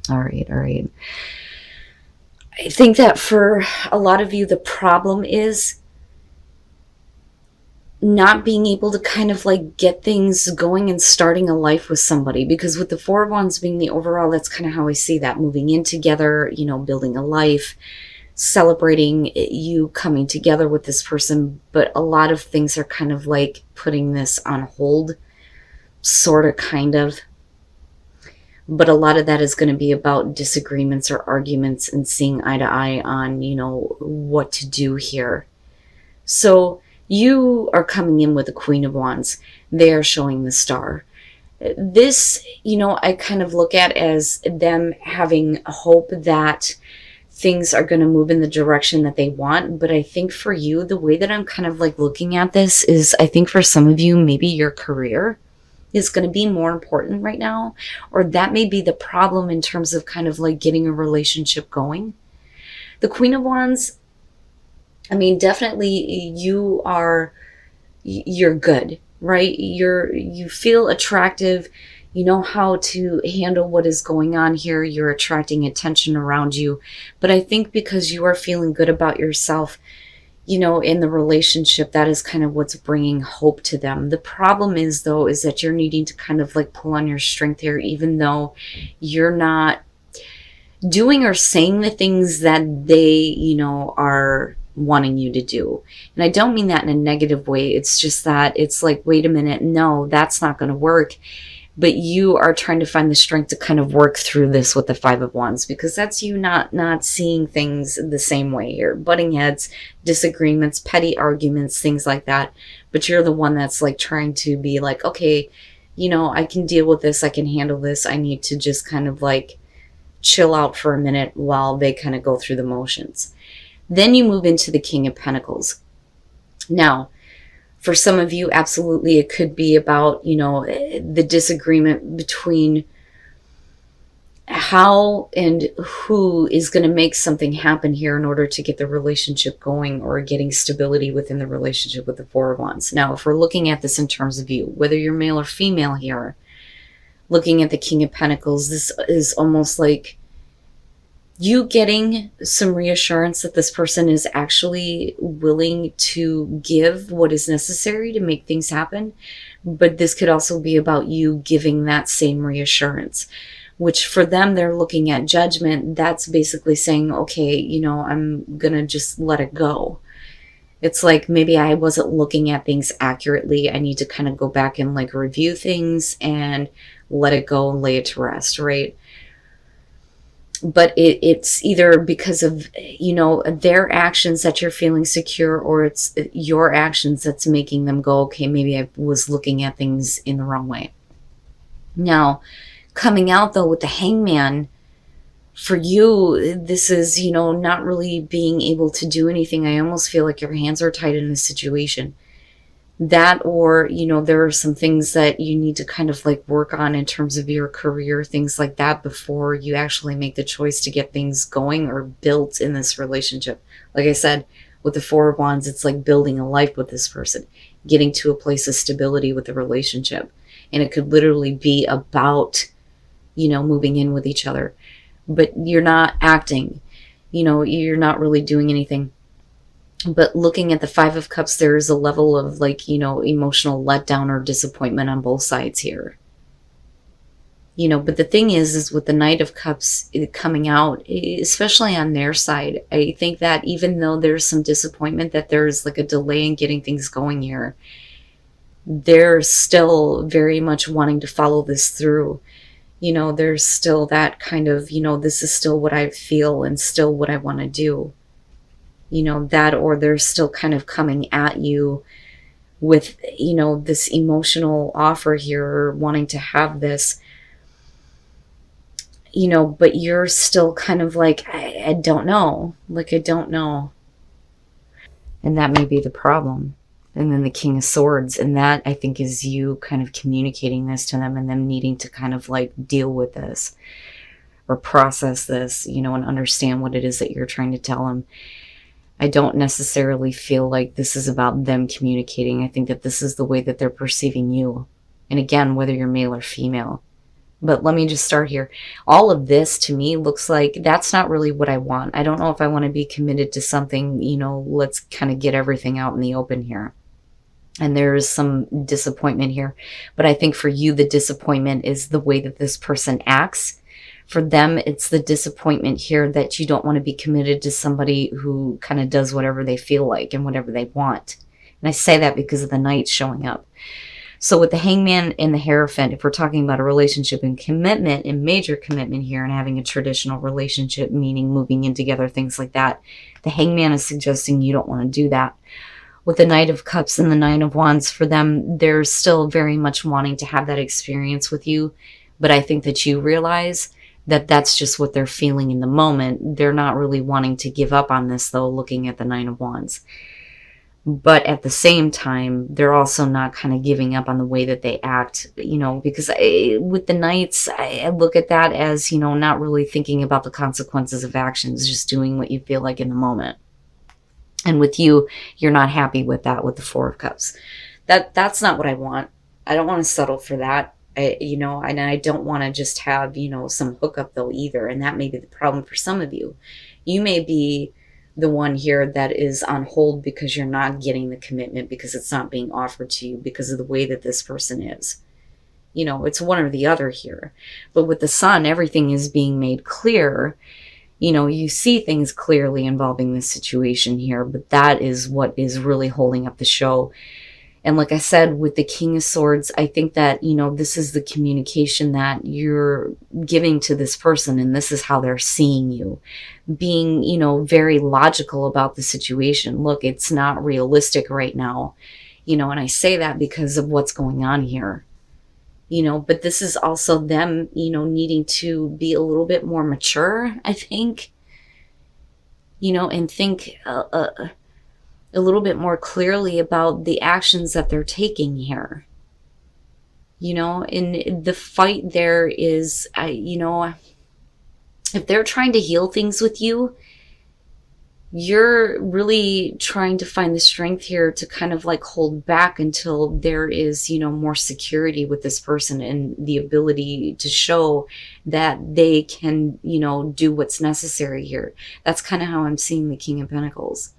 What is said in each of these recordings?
All right, all right. I think that for a lot of you, the problem is not being able to kind of like get things going and starting a life with somebody, because with the Four of Wands being the overall, that's kind of how I see that, moving in together, you know, building a life, celebrating you coming together with this person. But a lot of things are kind of like putting this on hold, sort of, kind of. But a lot of that is going to be about disagreements or arguments and seeing eye to eye on, you know, what to do here. So you are coming in with the Queen of Wands. They are showing the Star. This, you know, I kind of look at as them having hope that things are going to move in the direction that they want. But I think for you, the way that I'm kind of like looking at this is, I think for some of you, maybe your career is going to be more important right now, or that may be the problem in terms of kind of like getting a relationship going. The Queen of Wands, I mean, definitely you're good, right? You feel attractive. You know how to handle what is going on here. You're attracting attention around you. But I think because you are feeling good about yourself, you know, in the relationship, that is kind of what's bringing hope to them. The problem is, though, is that you're needing to kind of like pull on your strength here, even though you're not doing or saying the things that they, you know, are wanting you to do. And I don't mean that in a negative way. It's just that it's like, wait a minute, no, that's not going to work. But you are trying to find the strength to kind of work through this with the Five of Wands, because that's you not seeing things the same way here. Butting heads, disagreements, petty arguments, things like that. But you're the one that's like trying to be like, okay, you know, I can deal with this. I can handle this. I need to just kind of like chill out for a minute while they kind of go through the motions. Then you move into the King of Pentacles. Now, for some of you, absolutely, it could be about, you know, the disagreement between how and who is going to make something happen here in order to get the relationship going, or getting stability within the relationship with the Four of Wands. Now, if we're looking at this in terms of you, whether you're male or female here, looking at the King of Pentacles, this is almost like you getting some reassurance that this person is actually willing to give what is necessary to make things happen. But this could also be about you giving that same reassurance, which for them, they're looking at judgment. That's basically saying, okay, you know, I'm going to just let it go. It's like, maybe I wasn't looking at things accurately. I need to kind of go back and like review things and let it go and lay it to rest, right? But it's either because of, you know, their actions that you're feeling secure, or it's your actions that's making them go, okay, maybe I was looking at things in the wrong way. Now, coming out though with the Hangman, for you, this is, you know, not really being able to do anything. I almost feel like your hands are tied in this situation. That, or, you know, there are some things that you need to kind of like work on in terms of your career, things like that, before you actually make the choice to get things going or built in this relationship. Like I said, with the Four of Wands, it's like building a life with this person, getting to a place of stability with the relationship. And it could literally be about, you know, moving in with each other. But you're not acting, you know, you're not really doing anything. But looking at the Five of Cups, there is a level of like, you know, emotional letdown or disappointment on both sides here. You know, but the thing is with the Knight of Cups coming out, especially on their side, I think that even though there's some disappointment that there's like a delay in getting things going here, they're still very much wanting to follow this through. You know, there's still that kind of, you know, this is still what I feel and still what I want to do. You know, that, or they're still kind of coming at you with, you know, this emotional offer here, or wanting to have this, you know, but you're still kind of like, I don't know. Like, I don't know. And that may be the problem. And then the King of Swords, and that I think is you kind of communicating this to them and them needing to kind of like deal with this or process this, you know, and understand what it is that you're trying to tell them. I don't necessarily feel like this is about them communicating. I think that this is the way that they're perceiving you. And again, whether you're male or female, But let me just start here. All of this to me looks like that's not really what I want. I don't know if I want to be committed to something, let's kind of get everything out in the open here. And there's some disappointment here. But I think for you, the disappointment is the way that this person acts. For them, it's the disappointment here that you don't want to be committed to somebody who kind of does whatever they feel like and whatever they want. And I say that because of the Knight showing up. So with the Hangman and the Hierophant, if we're talking about a relationship and commitment and major commitment here and having a traditional relationship, meaning moving in together, things like that, the Hangman is suggesting you don't want to do that. With the Knight of Cups and the Nine of Wands, for them, they're still very much wanting to have that experience with you. But I think that you realize that that's just what they're feeling in the moment. They're not really wanting to give up on this, though, looking at the Nine of Wands. But at the same time, they're also not kind of giving up on the way that they act, because with the Knights, I look at that as, not really thinking about the consequences of actions, just doing what you feel like in the moment. And with you, you're not happy with that with the Four of Cups. That's not what I want. I don't want to settle for that, and I don't want to just have, some hookup though either. And that may be the problem for some of you. You may be the one here that is on hold because you're not getting the commitment, because it's not being offered to you because of the way that this person is. It's one or the other here. But with the Sun, everything is being made clear. You see things clearly involving this situation here, but that is what is really holding up the show. And like I said, with the King of Swords, I think that, this is the communication that you're giving to this person, and this is how they're seeing you. Being, very logical about the situation. Look, it's not realistic right now, and I say that because of what's going on here. But this is also them, needing to be a little bit more mature, I think, and think a little bit more clearly about the actions that they're taking here. And the fight there is, if they're trying to heal things with you, you're really trying to find the strength here to kind of like hold back until there is, more security with this person and the ability to show that they can, do what's necessary here. That's kind of how I'm seeing the King of Pentacles.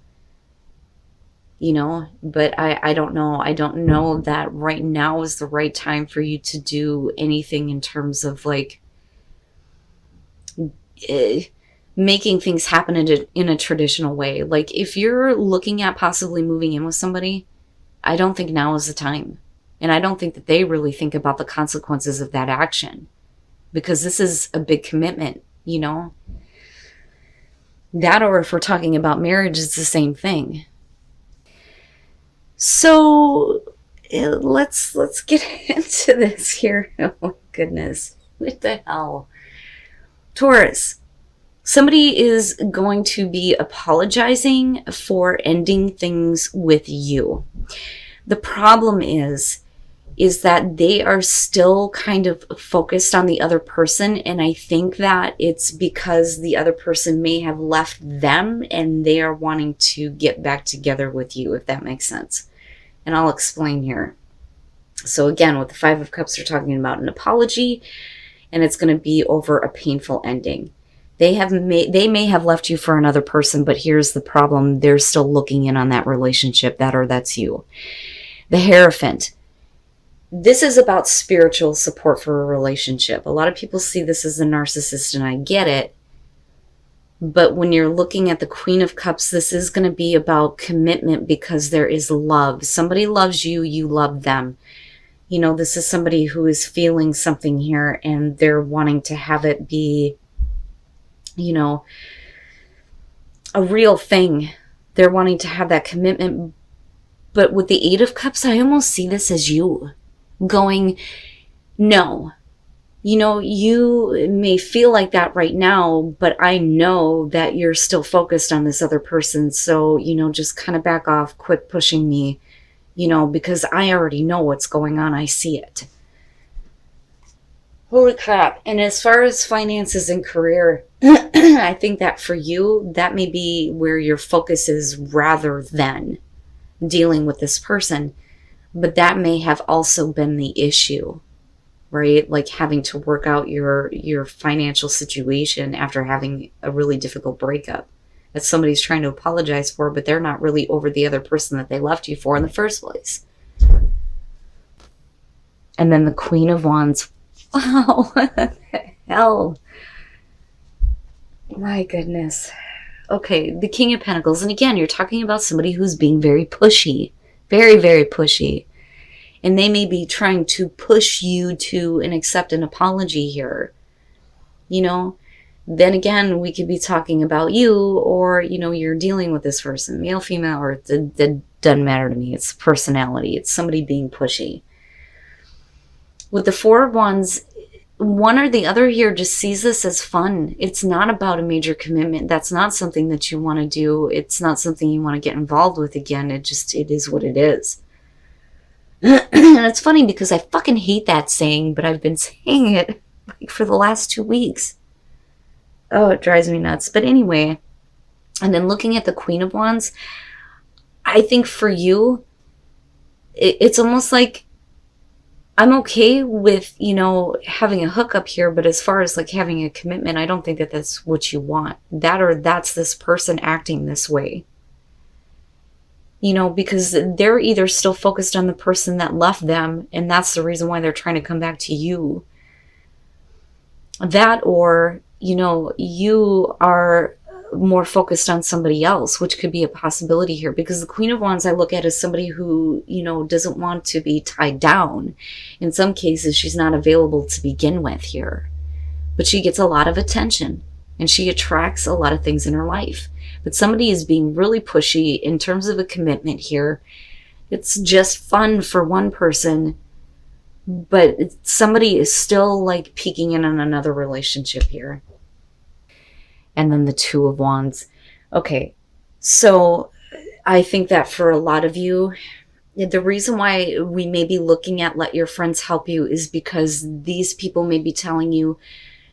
But I don't know. I don't know that right now is the right time for you to do anything in terms of like making things happen in a traditional way. Like if you're looking at possibly moving in with somebody, I don't think now is the time. And I don't think that they really think about the consequences of that action, because this is a big commitment, That, or if we're talking about marriage, it's the same thing. So let's get into this here. Oh my goodness. What the hell? Taurus. Somebody is going to be apologizing for ending things with you. The problem is that they are still kind of focused on the other person, and I think that it's because the other person may have left them and they are wanting to get back together with you, if that makes sense. And I'll explain here. So again, with the Five of Cups, we're talking about an apology, and it's going to be over a painful ending. They may have left you for another person, but here's the problem. They're still looking in on that relationship, that's you. The Hierophant. This is about spiritual support for a relationship. A lot of people see this as a narcissist, and I get it. But when you're looking at the Queen of Cups, this is going to be about commitment, because there is love. Somebody loves you, you love them. This is somebody who is feeling something here, and they're wanting to have it be, a real thing. They're wanting to have that commitment. But with the Eight of Cups, I almost see this as you going, no. You may feel like that right now, but I know that you're still focused on this other person. So, just kind of back off, quit pushing me, because I already know what's going on. I see it. Holy crap. And as far as finances and career, I think that for you, that may be where your focus is rather than dealing with this person. But that may have also been the issue. right? Like having to work out your financial situation after having a really difficult breakup that somebody's trying to apologize for, but they're not really over the other person that they left you for in the first place. And then the Queen of Wands. Wow, what the hell? My goodness. Okay, the King of Pentacles. And again, you're talking about somebody who's being very pushy. Very, very pushy. And they may be trying to push you to and accept an apology here. You know? Then again, we could be talking about you, or, you know, you're dealing with this person. Male, female, or it doesn't matter to me. It's personality. It's somebody being pushy. With the Four of Wands, one or the other here just sees this as fun. It's not about a major commitment. That's not something that you want to do. It's not something you want to get involved with again. It is what it is. And it's funny because I fucking hate that saying, but I've been saying it like for the last 2 weeks. Oh, it drives me nuts. But anyway, and then looking at the Queen of Wands, I think for you, it's almost like I'm okay with, you know, having a hookup here, but as far as like having a commitment, I don't think that that's what you want. That, or that's this person acting this way. You know, because they're either still focused on the person that left them, and that's the reason why they're trying to come back to you. That, or, you know, you are more focused on somebody else, which could be a possibility here, because the Queen of Wands I look at as somebody who, you know, doesn't want to be tied down. In some cases, she's not available to begin with here, but she gets a lot of attention and she attracts a lot of things in her life. But somebody is being really pushy in terms of a commitment here. It's just fun for one person, but somebody is still like peeking in on another relationship here. And then the Two of Wands. Okay, so I think that for a lot of you, the reason why we may be looking at let your friends help you is because these people may be telling you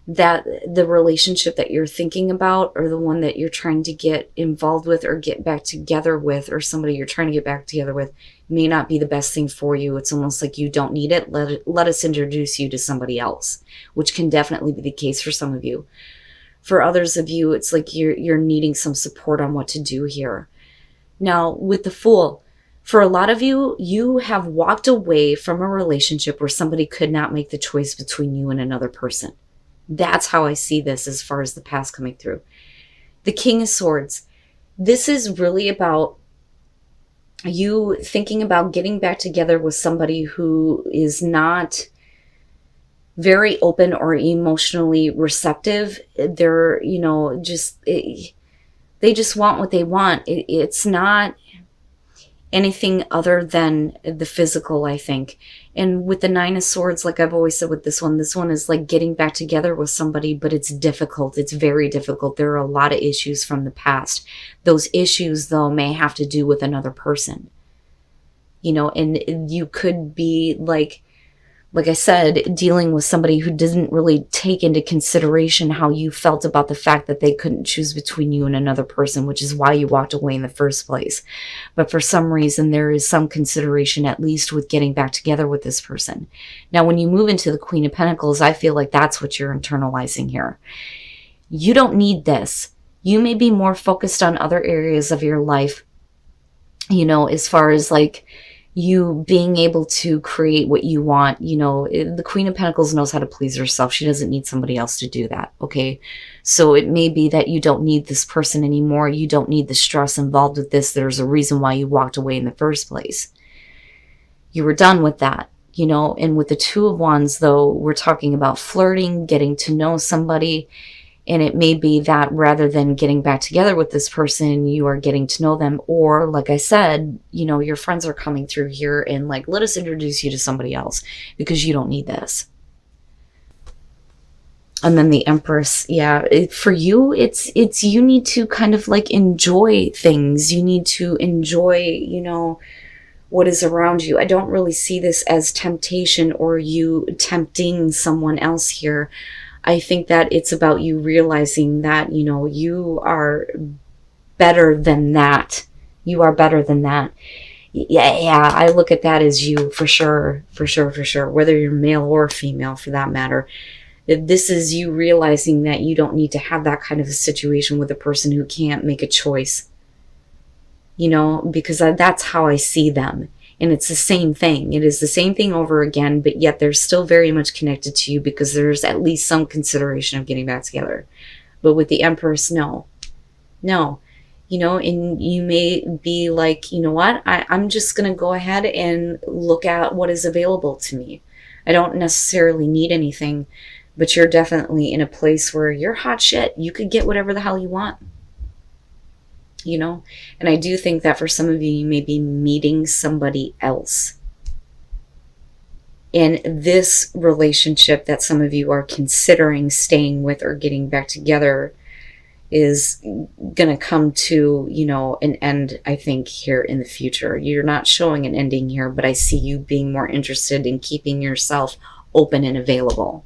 that the relationship that you're thinking about, or the one that you're trying to get involved with or get back together with, or somebody you're trying to get back together with, may not be the best thing for you. It's almost like you don't need it. Let us introduce you to somebody else, which can definitely be the case for some of you. For others of you, it's like you're needing some support on what to do here. Now, with the Fool, for a lot of you, you have walked away from a relationship where somebody could not make the choice between you and another person. That's how I see this as far as the past coming through. The King of Swords. This is really about you thinking about getting back together with somebody who is not very open or emotionally receptive. They're, you know, just, they just want what they want. It's not anything other than the physical, I think. And with the Nine of Swords, like I've always said with this one is like getting back together with somebody, but it's difficult. It's very difficult. There are a lot of issues from the past. Those issues, though, may have to do with another person. You know, and you could be like I said, dealing with somebody who didn't really take into consideration how you felt about the fact that they couldn't choose between you and another person, which is why you walked away in the first place. But for some reason, there is some consideration, at least with getting back together with this person. Now, when you move into the Queen of Pentacles, I feel like that's what you're internalizing here. You don't need this. You may be more focused on other areas of your life, you know, as far as like you being able to create what you want. You know, the Queen of Pentacles knows how to please herself. She doesn't need somebody else to do that, okay? So it may be that you don't need this person anymore. You don't need the stress involved with this. There's a reason why you walked away in the first place. You were done with that, you know? And with the Two of Wands, though, we're talking about flirting, getting to know somebody. And it may be that rather than getting back together with this person, you are getting to know them. Or, like I said, you know, your friends are coming through here and like, let us introduce you to somebody else because you don't need this. And then the Empress, yeah, for you, it's you need to kind of like enjoy things. You need to enjoy, you know, what is around you. I don't really see this as temptation or you tempting someone else here. I think that it's about you realizing that, you know, you are better than that. You are better than that. Yeah, I look at that as you, for sure, for sure, for sure, whether you're male or female for that matter. This is you realizing that you don't need to have that kind of a situation with a person who can't make a choice, because that's how I see them. And it's the same thing. It is the same thing over again, but yet they're still very much connected to you because there's at least some consideration of getting back together. But with the Empress, no. No. And you may be like, you know what? I'm just going to go ahead and look at what is available to me. I don't necessarily need anything, but you're definitely in a place where you're hot shit. You could get whatever the hell you want. And I do think that for some of you, you may be meeting somebody else. And this relationship that some of you are considering staying with or getting back together is going to come to, an end, I think, here in the future. You're not showing an ending here, but I see you being more interested in keeping yourself open and available.